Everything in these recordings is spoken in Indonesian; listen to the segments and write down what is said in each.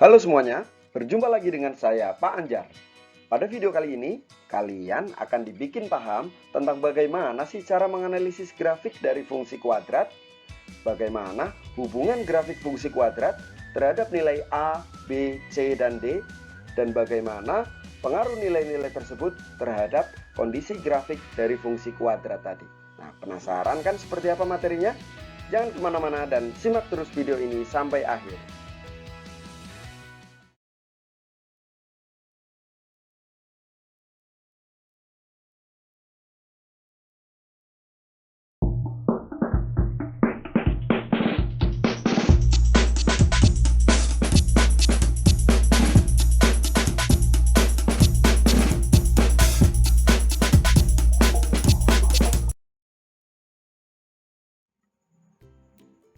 Halo semuanya, berjumpa lagi dengan saya Pak Anjar. Pada video kali ini, kalian akan dibikin paham tentang bagaimana sih cara menganalisis grafik dari fungsi kuadrat, bagaimana hubungan grafik fungsi kuadrat terhadap nilai A, B, C, dan D, dan bagaimana pengaruh nilai-nilai tersebut terhadap kondisi grafik dari fungsi kuadrat tadi. Nah, penasaran kan seperti apa materinya? Jangan kemana-mana dan simak terus video ini sampai akhir.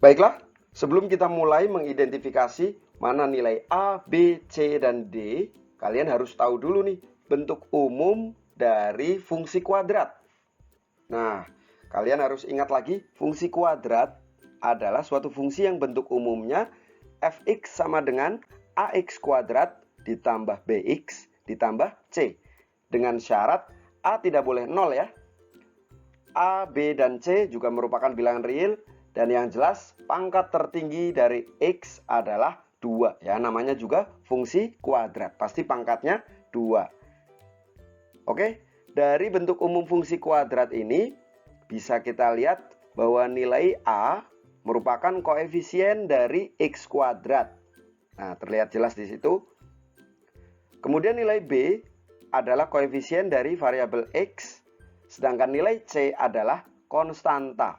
Baiklah, sebelum kita mulai mengidentifikasi mana nilai A, B, C, dan D, kalian harus tahu dulu nih bentuk umum dari fungsi kuadrat. Nah, kalian harus ingat lagi, fungsi kuadrat adalah suatu fungsi yang bentuk umumnya fx sama dengan ax kuadrat ditambah bx ditambah c. Dengan syarat A tidak boleh 0 ya. A, B, dan C juga merupakan bilangan real. Dan yang jelas pangkat tertinggi dari X adalah 2 ya, namanya juga fungsi kuadrat, pasti pangkatnya 2. Oke, dari bentuk umum fungsi kuadrat ini bisa kita lihat bahwa nilai A merupakan koefisien dari X kuadrat. Nah, terlihat jelas di situ. Kemudian nilai B adalah koefisien dari variabel X, sedangkan nilai C adalah konstanta.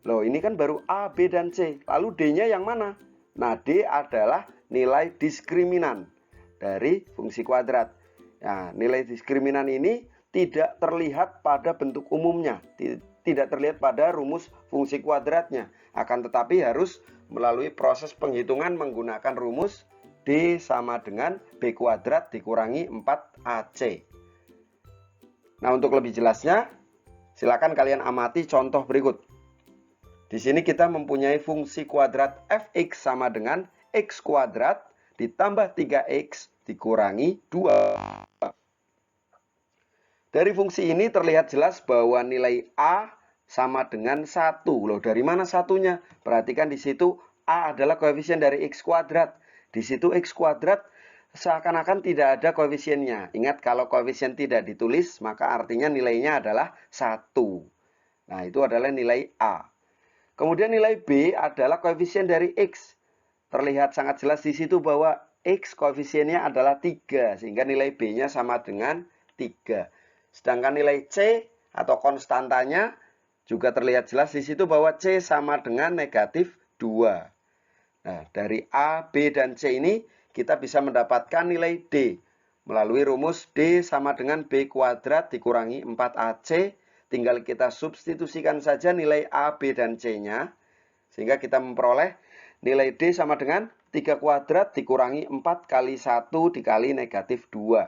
Loh, ini kan baru A, B, dan C. Lalu D-nya yang mana? Nah, D adalah nilai diskriminan dari fungsi kuadrat. Nah, nilai diskriminan ini tidak terlihat pada bentuk umumnya, tidak terlihat pada rumus fungsi kuadratnya. Akan tetapi harus melalui proses penghitungan menggunakan rumus D sama dengan B kuadrat dikurangi 4AC. Nah, untuk lebih jelasnya, silakan kalian amati contoh berikut. Di sini kita mempunyai fungsi kuadrat fx sama dengan x kuadrat ditambah 3x dikurangi 2. Dari fungsi ini terlihat jelas bahwa nilai A sama dengan 1. Loh, dari mana satunya? Perhatikan di situ A adalah koefisien dari x kuadrat. Di situ x kuadrat seakan-akan tidak ada koefisiennya. Ingat, kalau koefisien tidak ditulis, maka artinya nilainya adalah 1. Nah, itu adalah nilai A. Kemudian nilai B adalah koefisien dari X. Terlihat sangat jelas di situ bahwa X koefisiennya adalah 3, sehingga nilai B-nya sama dengan 3. Sedangkan nilai C atau konstantanya juga terlihat jelas di situ bahwa C sama dengan negatif 2. Nah, dari A, B, dan C ini kita bisa mendapatkan nilai D melalui rumus D sama dengan B kuadrat dikurangi 4AC. Tinggal kita substitusikan saja nilai A, B, dan C-nya. Sehingga kita memperoleh nilai D sama dengan 3 kuadrat dikurangi 4 kali 1 dikali negatif 2.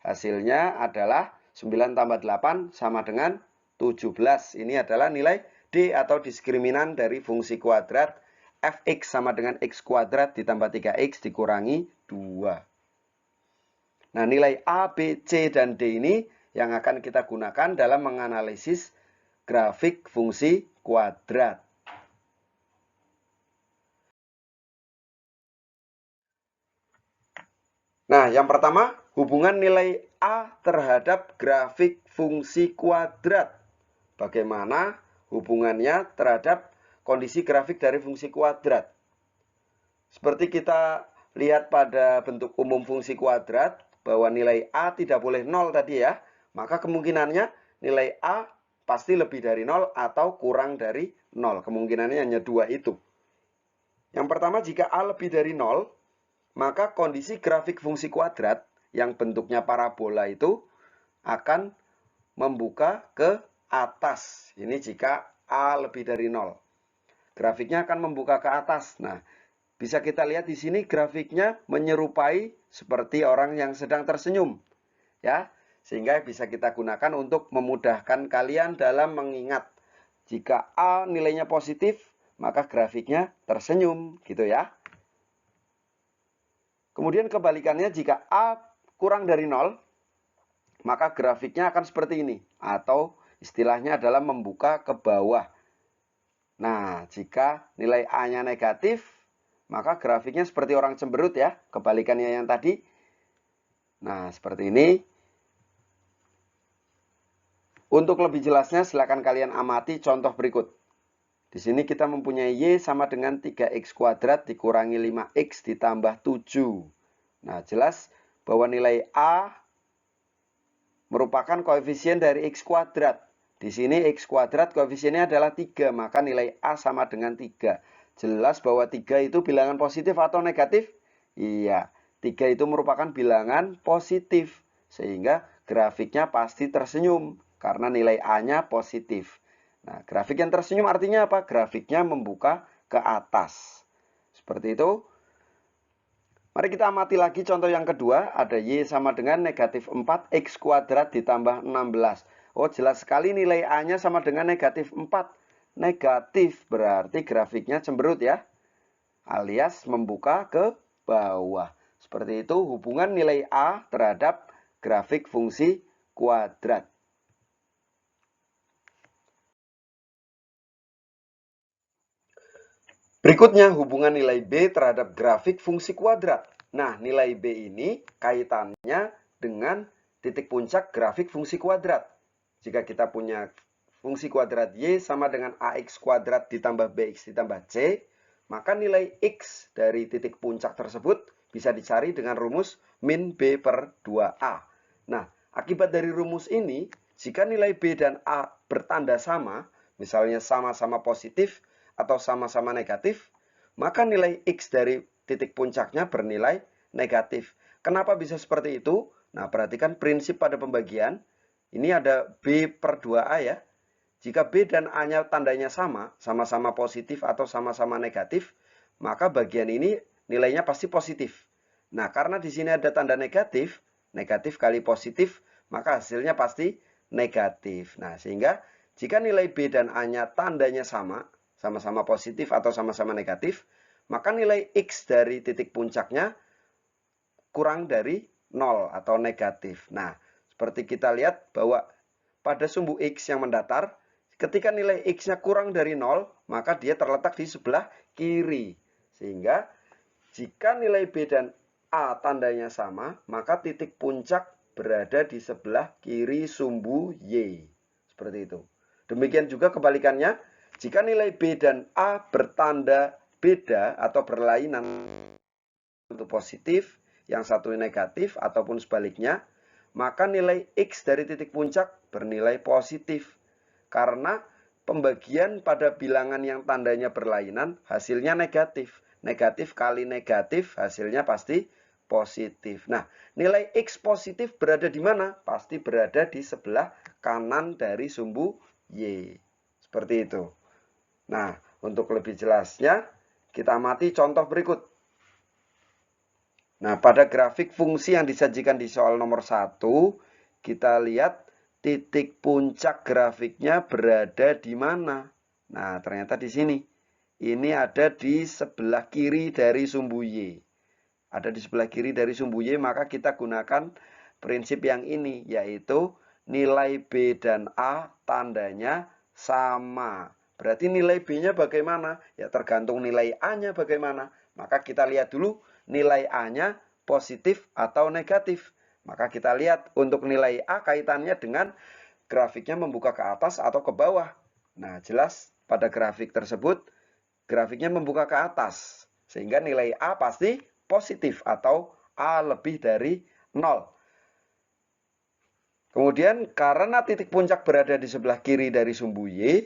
Hasilnya adalah 9 tambah 8 sama dengan 17. Ini adalah nilai D atau diskriminan dari fungsi kuadrat fx sama dengan x kuadrat ditambah 3x dikurangi 2. Nah, nilai A, B, C, dan D ini yang akan kita gunakan dalam menganalisis grafik fungsi kuadrat. Nah, yang pertama, hubungan nilai A terhadap grafik fungsi kuadrat. Bagaimana hubungannya terhadap kondisi grafik dari fungsi kuadrat? Seperti kita lihat pada bentuk umum fungsi kuadrat, bahwa nilai A tidak boleh 0 tadi ya. Maka kemungkinannya nilai A pasti lebih dari 0 atau kurang dari 0. Kemungkinannya hanya 2 itu. Yang pertama, jika A lebih dari 0, maka kondisi grafik fungsi kuadrat yang bentuknya parabola itu akan membuka ke atas. Ini jika A lebih dari 0. Grafiknya akan membuka ke atas. Nah, bisa kita lihat di sini grafiknya menyerupai seperti orang yang sedang tersenyum. Ya, sehingga bisa kita gunakan untuk memudahkan kalian dalam mengingat. Jika A nilainya positif, maka grafiknya tersenyum, gitu ya. Kemudian kebalikannya, jika A kurang dari 0, maka grafiknya akan seperti ini. Atau istilahnya adalah membuka ke bawah. Nah, jika nilai A-nya negatif, maka grafiknya seperti orang cemberut ya. Kebalikannya yang tadi. Nah, seperti ini. Untuk lebih jelasnya, silakan kalian amati contoh berikut. Di sini kita mempunyai Y sama dengan 3X kuadrat dikurangi 5X ditambah 7. Nah, jelas bahwa nilai A merupakan koefisien dari X kuadrat. Di sini X kuadrat koefisiennya adalah 3, maka nilai A sama dengan 3. Jelas bahwa 3 itu bilangan positif atau negatif? Iya, 3 itu merupakan bilangan positif. Sehingga grafiknya pasti tersenyum, karena nilai A-nya positif. Nah, grafik yang tersenyum artinya apa? Grafiknya membuka ke atas. Seperti itu. Mari kita amati lagi contoh yang kedua. Ada Y sama dengan negatif 4X kuadrat ditambah 16. Oh, jelas sekali nilai A-nya sama dengan negatif 4. Negatif berarti grafiknya cemberut ya. Alias membuka ke bawah. Seperti itu hubungan nilai A terhadap grafik fungsi kuadrat. Berikutnya hubungan nilai B terhadap grafik fungsi kuadrat. Nah, nilai B ini kaitannya dengan titik puncak grafik fungsi kuadrat. Jika kita punya fungsi kuadrat Y sama dengan AX kuadrat ditambah BX ditambah C, maka nilai X dari titik puncak tersebut bisa dicari dengan rumus min B per 2A. Nah, akibat dari rumus ini, jika nilai B dan A bertanda sama, misalnya sama-sama positif, atau sama-sama negatif, maka nilai X dari titik puncaknya bernilai negatif. Kenapa bisa seperti itu? Nah, perhatikan prinsip pada pembagian. Ini ada B per 2A ya. Jika B dan A-nya tandanya sama, sama-sama positif atau sama-sama negatif, maka bagian ini nilainya pasti positif. Nah, karena di sini ada tanda negatif, negatif kali positif, maka hasilnya pasti negatif. Nah, sehingga jika nilai B dan A-nya tandanya sama, sama-sama positif atau sama-sama negatif, maka nilai X dari titik puncaknya kurang dari 0 atau negatif. Nah, seperti kita lihat bahwa pada sumbu X yang mendatar, ketika nilai X-nya kurang dari 0, maka dia terletak di sebelah kiri. Sehingga jika nilai B dan A tandanya sama, maka titik puncak berada di sebelah kiri sumbu Y. Seperti itu. Demikian juga kebalikannya, jika nilai B dan A bertanda beda atau berlainan, untuk positif, yang satu negatif, ataupun sebaliknya, maka nilai X dari titik puncak bernilai positif. Karena pembagian pada bilangan yang tandanya berlainan, hasilnya negatif. Negatif kali negatif, hasilnya pasti positif. Nah, nilai X positif berada di mana? Pasti berada di sebelah kanan dari sumbu Y. Seperti itu. Nah, untuk lebih jelasnya, kita amati contoh berikut. Nah, pada grafik fungsi yang disajikan di soal nomor 1, kita lihat titik puncak grafiknya berada di mana. Nah, ternyata di sini. Ini ada di sebelah kiri dari sumbu Y. Ada di sebelah kiri dari sumbu Y, maka kita gunakan prinsip yang ini, yaitu nilai B dan A tandanya sama. Berarti nilai B-nya bagaimana? Ya tergantung nilai A-nya bagaimana. Maka kita lihat dulu nilai A-nya positif atau negatif. Maka kita lihat untuk nilai A kaitannya dengan grafiknya membuka ke atas atau ke bawah. Nah, jelas pada grafik tersebut grafiknya membuka ke atas. Sehingga nilai A pasti positif atau A lebih dari 0. Kemudian karena titik puncak berada di sebelah kiri dari sumbu Y,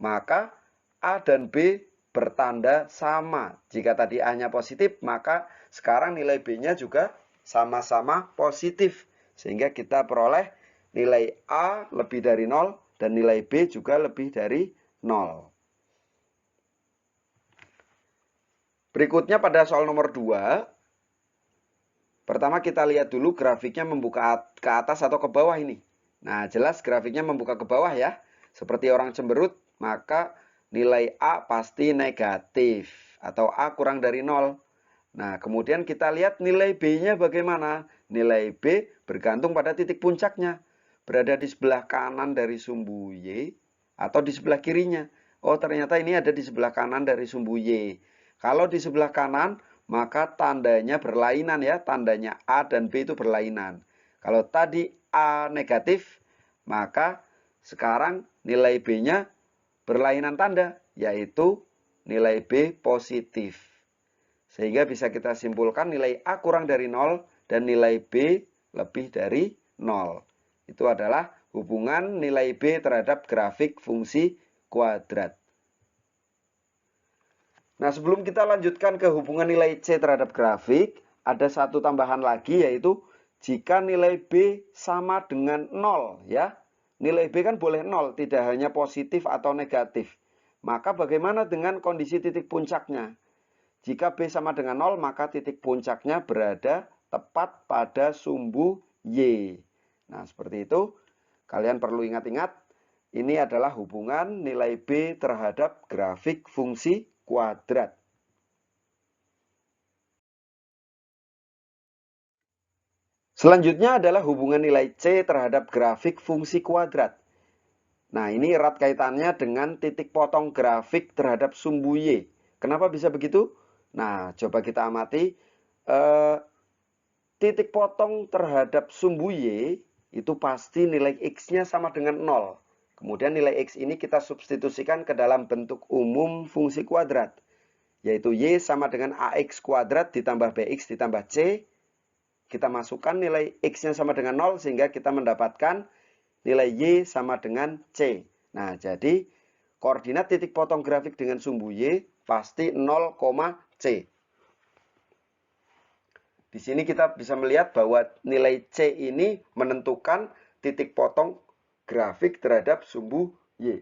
maka A dan B bertanda sama. Jika tadi A-nya positif, maka sekarang nilai B-nya juga sama-sama positif. Sehingga kita peroleh nilai A lebih dari 0 dan nilai B juga lebih dari 0. Berikutnya pada soal nomor 2. Pertama kita lihat dulu grafiknya membuka ke atas atau ke bawah ini. Nah, jelas grafiknya membuka ke bawah ya. Seperti orang cemberut, maka nilai A pasti negatif. Atau A kurang dari 0. Nah, kemudian kita lihat nilai B-nya bagaimana. Nilai B bergantung pada titik puncaknya. Berada di sebelah kanan dari sumbu Y atau di sebelah kirinya. Oh, ternyata ini ada di sebelah kanan dari sumbu Y. Kalau di sebelah kanan, maka tandanya berlainan ya. Tandanya A dan B itu berlainan. Kalau tadi A negatif, maka sekarang nilai B-nya berlainan tanda, yaitu nilai B positif. Sehingga bisa kita simpulkan nilai A kurang dari 0 dan nilai B lebih dari 0. Itu adalah hubungan nilai B terhadap grafik fungsi kuadrat. Nah, sebelum kita lanjutkan ke hubungan nilai C terhadap grafik, ada satu tambahan lagi, yaitu jika nilai B sama dengan 0 ya. Nilai B kan boleh 0, tidak hanya positif atau negatif. Maka bagaimana dengan kondisi titik puncaknya? Jika B sama dengan 0, maka titik puncaknya berada tepat pada sumbu Y. Nah, seperti itu. Kalian perlu ingat-ingat, ini adalah hubungan nilai B terhadap grafik fungsi kuadrat. Selanjutnya adalah hubungan nilai C terhadap grafik fungsi kuadrat. Nah, ini erat kaitannya dengan titik potong grafik terhadap sumbu Y. Kenapa bisa begitu? Nah, coba kita amati. Titik potong terhadap sumbu Y itu pasti nilai X-nya sama dengan 0. Kemudian nilai X ini kita substitusikan ke dalam bentuk umum fungsi kuadrat. Yaitu Y sama dengan AX kuadrat ditambah BX ditambah C. Kita masukkan nilai X-nya sama dengan 0 sehingga kita mendapatkan nilai Y sama dengan C. Nah, jadi koordinat titik potong grafik dengan sumbu Y pasti 0, C. Di sini kita bisa melihat bahwa nilai C ini menentukan titik potong grafik terhadap sumbu Y.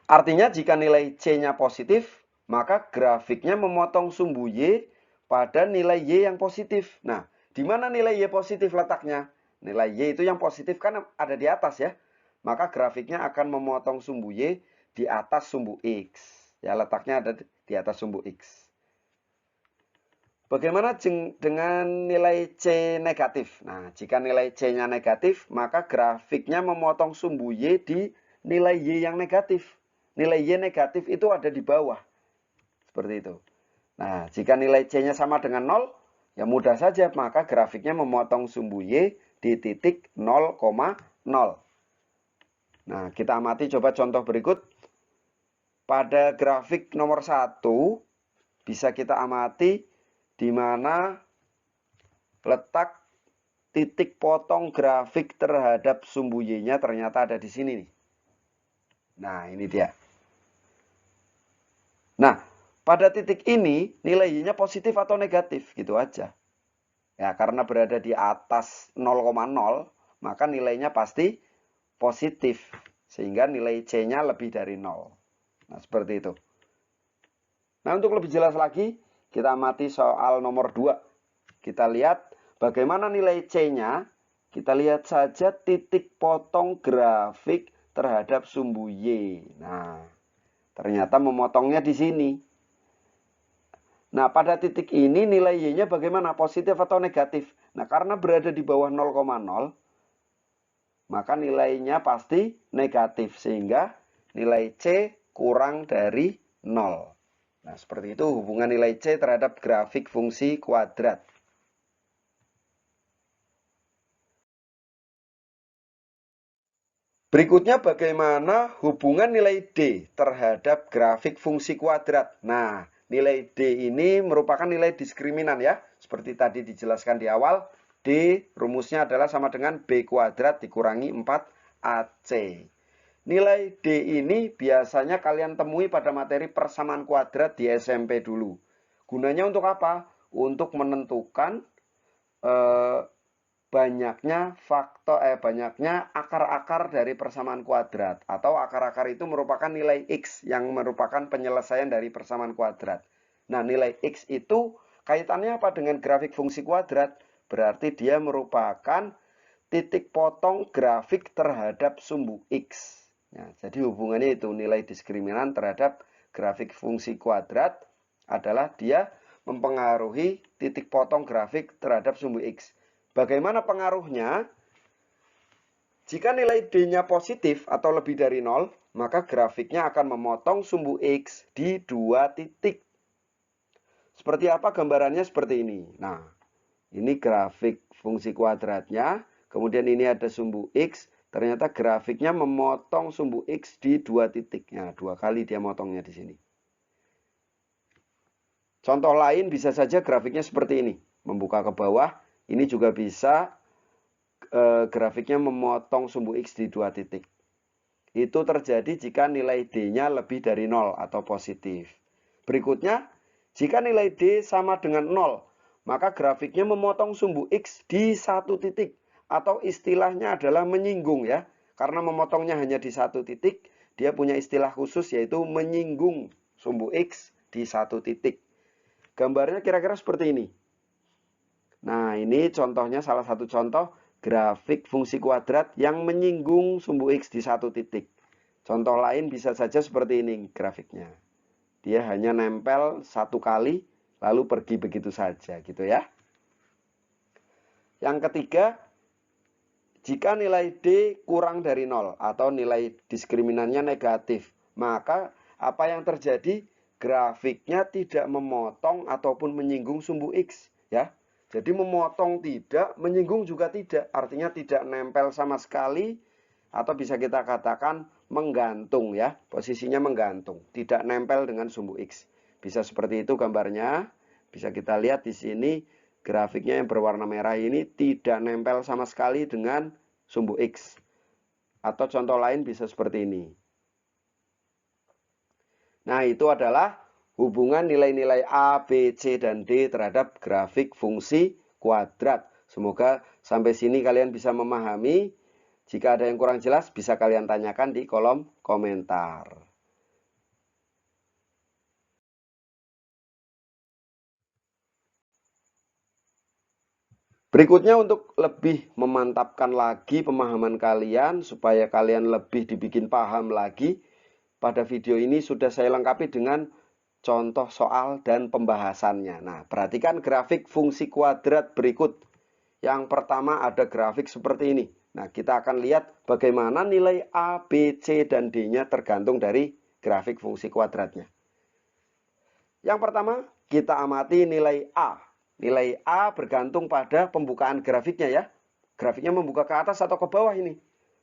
Artinya jika nilai C-nya positif, maka grafiknya memotong sumbu Y pada nilai Y yang positif. Nah, di mana nilai Y positif letaknya? Nilai Y itu yang positif kan ada di atas ya. Maka grafiknya akan memotong sumbu Y di atas sumbu X. Ya, letaknya ada di atas sumbu X. Bagaimana dengan nilai C negatif? Nah, jika nilai C-nya negatif, maka grafiknya memotong sumbu Y di nilai Y yang negatif. Nilai Y negatif itu ada di bawah. Seperti itu. Nah, jika nilai C-nya sama dengan 0, ya mudah saja, maka grafiknya memotong sumbu Y di titik 0,0. Nah, kita amati coba contoh berikut. Pada grafik nomor 1, bisa kita amati di mana letak titik potong grafik terhadap sumbu Y-nya ternyata ada di sini nih. Nah, ini dia. Nah, pada titik ini nilai Y-nya positif atau negatif, gitu aja. Ya, karena berada di atas 0,0, maka nilainya pasti positif. Sehingga nilai C-nya lebih dari 0. Nah, seperti itu. Nah, untuk lebih jelas lagi, kita amati soal nomor 2. Kita lihat bagaimana nilai C-nya. Kita lihat saja titik potong grafik terhadap sumbu Y. Nah, ternyata memotongnya di sini. Nah, pada titik ini nilai Y-nya bagaimana? Positif atau negatif? Nah, karena berada di bawah 0,0, maka nilainya pasti negatif. Sehingga nilai C kurang dari 0. Nah, seperti itu hubungan nilai C terhadap grafik fungsi kuadrat. Berikutnya bagaimana hubungan nilai D terhadap grafik fungsi kuadrat. Nah, nilai D ini merupakan nilai diskriminan ya. Seperti tadi dijelaskan di awal, D rumusnya adalah sama dengan B kuadrat dikurangi 4AC. Nilai D ini biasanya kalian temui pada materi persamaan kuadrat di SMP dulu. Gunanya untuk apa? Untuk menentukan banyaknya akar-akar dari persamaan kuadrat, atau akar-akar itu merupakan nilai X yang merupakan penyelesaian dari persamaan kuadrat. Nah, nilai X itu kaitannya apa dengan grafik fungsi kuadrat? Berarti dia merupakan titik potong grafik terhadap sumbu X. Nah, jadi hubungannya itu nilai diskriminan terhadap grafik fungsi kuadrat adalah dia mempengaruhi titik potong grafik terhadap sumbu X. Bagaimana pengaruhnya? Jika nilai D-nya positif atau lebih dari 0, maka grafiknya akan memotong sumbu X di 2 titik. Seperti apa gambarannya? Seperti ini. Nah, ini grafik fungsi kuadratnya, kemudian ini ada sumbu X. Ternyata grafiknya memotong sumbu X di 2 titiknya. 2 kali dia motongnya di sini. Contoh lain bisa saja grafiknya seperti ini. Membuka ke bawah, ini juga bisa grafiknya memotong sumbu X di 2 titik. Itu terjadi jika nilai D-nya lebih dari 0 atau positif. Berikutnya, jika nilai D sama dengan 0, maka grafiknya memotong sumbu X di 1 titik. Atau istilahnya adalah menyinggung ya. Karena memotongnya hanya di 1 titik, dia punya istilah khusus yaitu menyinggung sumbu X di 1 titik. Gambarnya kira-kira seperti ini. Nah, ini contohnya salah satu contoh grafik fungsi kuadrat yang menyinggung sumbu X di 1 titik. Contoh lain bisa saja seperti ini grafiknya. Dia hanya nempel 1 kali, lalu pergi begitu saja gitu ya. Yang ketiga, jika nilai D kurang dari 0 atau nilai diskriminannya negatif, maka apa yang terjadi? Grafiknya tidak memotong ataupun menyinggung sumbu X ya. Jadi memotong tidak, menyinggung juga tidak. Artinya tidak nempel sama sekali atau bisa kita katakan menggantung ya. Posisinya menggantung, tidak nempel dengan sumbu X. Bisa seperti itu gambarnya. Bisa kita lihat di sini. Grafiknya yang berwarna merah ini tidak nempel sama sekali dengan sumbu X. Atau contoh lain bisa seperti ini. Nah, itu adalah hubungan nilai-nilai A, B, C, dan D terhadap grafik fungsi kuadrat. Semoga sampai sini kalian bisa memahami. Jika ada yang kurang jelas, bisa kalian tanyakan di kolom komentar. Berikutnya untuk lebih memantapkan lagi pemahaman kalian, supaya kalian lebih dibikin paham lagi, pada video ini sudah saya lengkapi dengan contoh soal dan pembahasannya. Nah, perhatikan grafik fungsi kuadrat berikut. Yang pertama ada grafik seperti ini. Nah, kita akan lihat bagaimana nilai A, B, C, dan D-nya tergantung dari grafik fungsi kuadratnya. Yang pertama, kita amati nilai A. Nilai A bergantung pada pembukaan grafiknya ya. Grafiknya membuka ke atas atau ke bawah ini.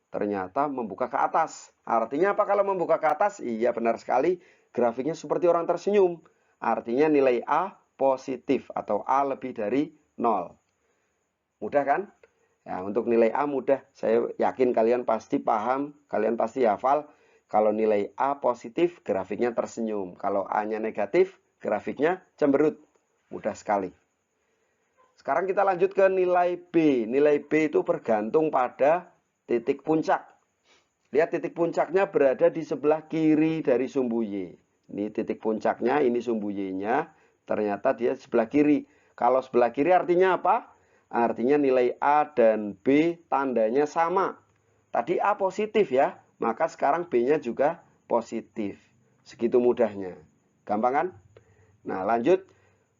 Ternyata membuka ke atas. Artinya apa kalau membuka ke atas? Iya benar sekali. Grafiknya seperti orang tersenyum. Artinya nilai A positif atau A lebih dari 0. Mudah kan? Ya, untuk nilai A mudah. Saya yakin kalian pasti paham, kalian pasti hafal. Kalau nilai A positif, grafiknya tersenyum. Kalau A-nya negatif, grafiknya cemberut. Mudah sekali. Sekarang kita lanjut ke nilai B. Nilai B itu bergantung pada titik puncak. Lihat titik puncaknya berada di sebelah kiri dari sumbu Y. Ini titik puncaknya, ini sumbu Y-nya. Ternyata dia sebelah kiri. Kalau sebelah kiri artinya apa? Artinya nilai A dan B tandanya sama. Tadi A positif ya, maka sekarang B-nya juga positif. Segitu mudahnya. Gampang kan? Nah, lanjut.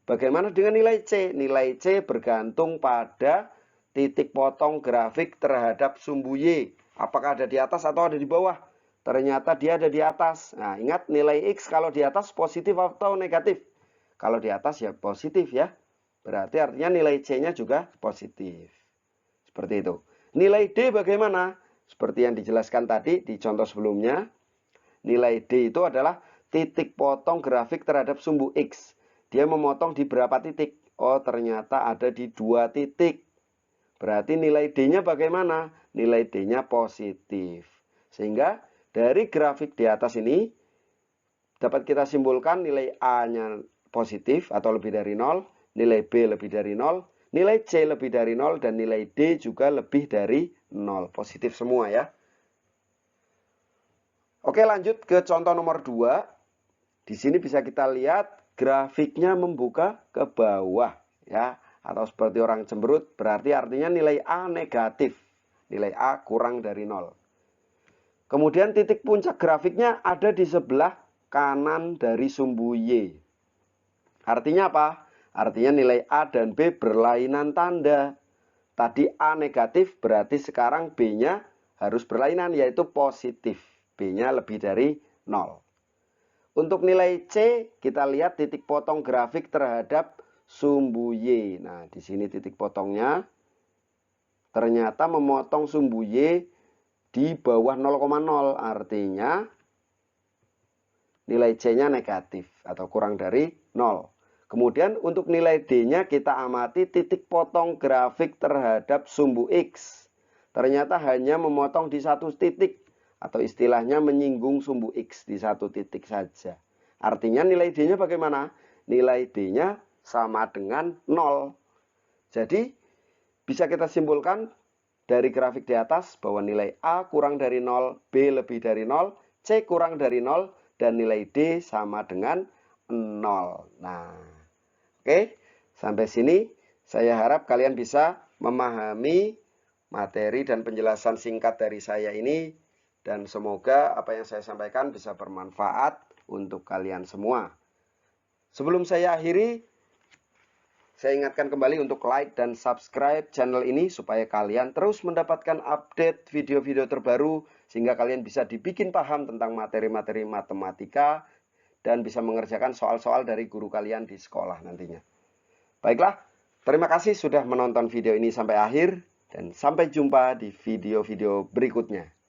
Bagaimana dengan nilai C? Nilai C bergantung pada titik potong grafik terhadap sumbu Y. Apakah ada di atas atau ada di bawah? Ternyata dia ada di atas. Nah, ingat nilai X kalau di atas positif atau negatif? Kalau di atas ya positif ya. Berarti artinya nilai C-nya juga positif. Seperti itu. Nilai D bagaimana? Seperti yang dijelaskan tadi di contoh sebelumnya. Nilai D itu adalah titik potong grafik terhadap sumbu X. Dia memotong di berapa titik? Oh, ternyata ada di 2 titik. Berarti nilai D-nya bagaimana? Nilai D-nya positif. Sehingga dari grafik di atas ini dapat kita simpulkan nilai A-nya positif atau lebih dari 0, nilai B lebih dari 0, nilai C lebih dari 0, dan nilai D juga lebih dari 0. Positif semua ya. Oke, lanjut ke contoh nomor 2. Di sini bisa kita lihat grafiknya membuka ke bawah ya, atau seperti orang cemberut, berarti artinya nilai A negatif. Nilai A kurang dari 0. Kemudian titik puncak grafiknya ada di sebelah kanan dari sumbu Y. Artinya apa? Artinya nilai A dan B berlainan tanda. Tadi A negatif, berarti sekarang B-nya harus berlainan, yaitu positif. B-nya lebih dari 0. Untuk nilai C, kita lihat titik potong grafik terhadap sumbu Y. Nah, di sini titik potongnya. Ternyata memotong sumbu Y di bawah 0,0. Artinya nilai C-nya negatif atau kurang dari 0. Kemudian untuk nilai D-nya kita amati titik potong grafik terhadap sumbu X. Ternyata hanya memotong di satu titik atau istilahnya menyinggung sumbu X di satu titik saja. Artinya nilai D-nya bagaimana? Nilai D-nya sama dengan 0. Jadi bisa kita simpulkan dari grafik di atas bahwa nilai A kurang dari 0, B lebih dari 0, C kurang dari 0, dan nilai D sama dengan 0. Nah, oke, sampai sini saya harap kalian bisa memahami materi dan penjelasan singkat dari saya ini. Dan semoga apa yang saya sampaikan bisa bermanfaat untuk kalian semua. Sebelum saya akhiri, saya ingatkan kembali untuk like dan subscribe channel ini supaya kalian terus mendapatkan update video-video terbaru sehingga kalian bisa dibikin paham tentang materi-materi matematika dan bisa mengerjakan soal-soal dari guru kalian di sekolah nantinya. Baiklah, terima kasih sudah menonton video ini sampai akhir dan sampai jumpa di video-video berikutnya.